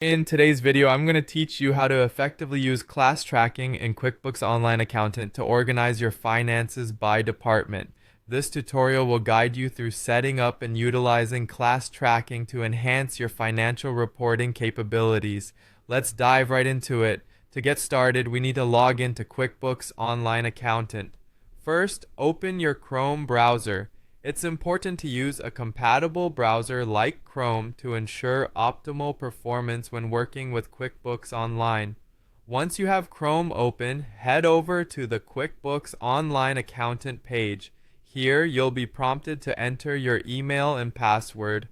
In today's video, I'm going to teach you how to effectively use class tracking in QuickBooks Online Accountant to organize your finances by department. This tutorial will guide you through setting up and utilizing class tracking to enhance your financial reporting capabilities. Let's dive right into it. To get started, we need to log into QuickBooks Online Accountant. First, open your Chrome browser. It's important to use a compatible browser like Chrome to ensure optimal performance when working with QuickBooks Online. Once you have Chrome open, head over to the QuickBooks Online Accountant page. Here, you'll be prompted to enter your email and password.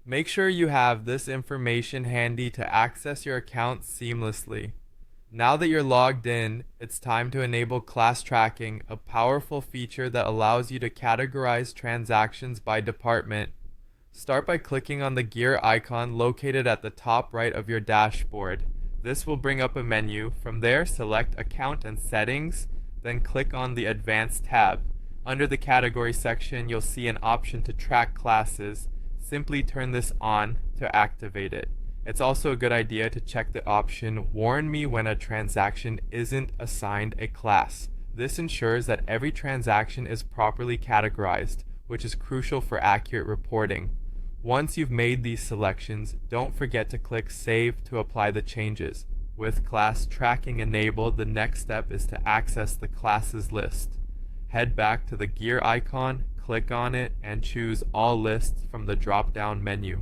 Make sure you have this information handy to access your account seamlessly. Now that you're logged in, it's time to enable class tracking, a powerful feature that allows you to categorize transactions by department. Start by clicking on the gear icon located at the top right of your dashboard. This will bring up a menu. From there, select Account and Settings, then click on the Advanced tab. Under the Category section, you'll see an option to track classes. Simply turn this on to activate it. It's also a good idea to check the option Warn me when a transaction isn't assigned a class. This ensures that every transaction is properly categorized, which is crucial for accurate reporting. Once you've made these selections, don't forget to click Save to apply the changes. With class tracking enabled, the next step is to access the classes list. Head back to the gear icon, click on it, and choose All Lists from the drop-down menu.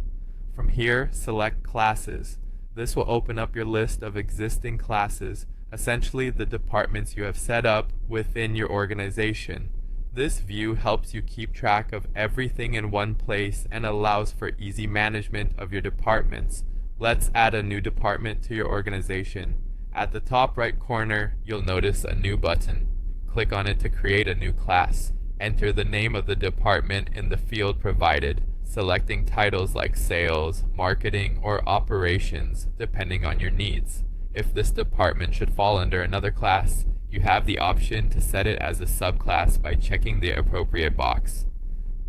From here, select Classes. This will open up your list of existing classes, essentially the departments you have set up within your organization. This view helps you keep track of everything in one place and allows for easy management of your departments. Let's add a new department to your organization. At the top right corner, you'll notice a new button. Click on it to create a new class. Enter the name of the department in the field provided, selecting titles like Sales, Marketing, or Operations, depending on your needs. If this department should fall under another class, you have the option to set it as a subclass by checking the appropriate box.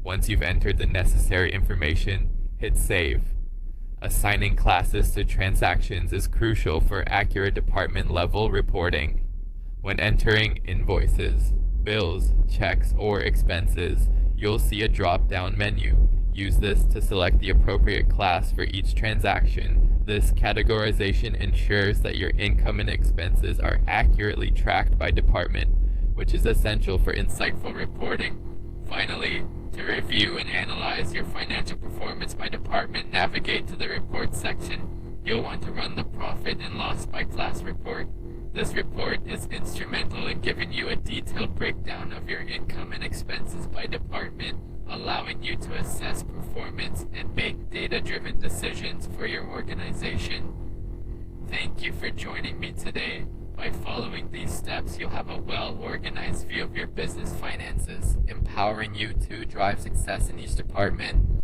Once you've entered the necessary information, hit Save. Assigning classes to transactions is crucial for accurate department-level reporting. When entering invoices, bills, checks, or expenses, you'll see a drop-down menu. Use this to select the appropriate class for each transaction. This categorization ensures that your income and expenses are accurately tracked by department, which is essential for insightful reporting. Finally, to review and analyze your financial performance by department, navigate to the Report section. You'll want to run the Profit and Loss by Class report. This report is instrumental in giving you a detailed breakdown of your income and expenses by department, allowing you to assess performance and make data-driven decisions for your organization. Thank you for joining me today. By following these steps, you'll have a well-organized view of your business finances, empowering you to drive success in each department.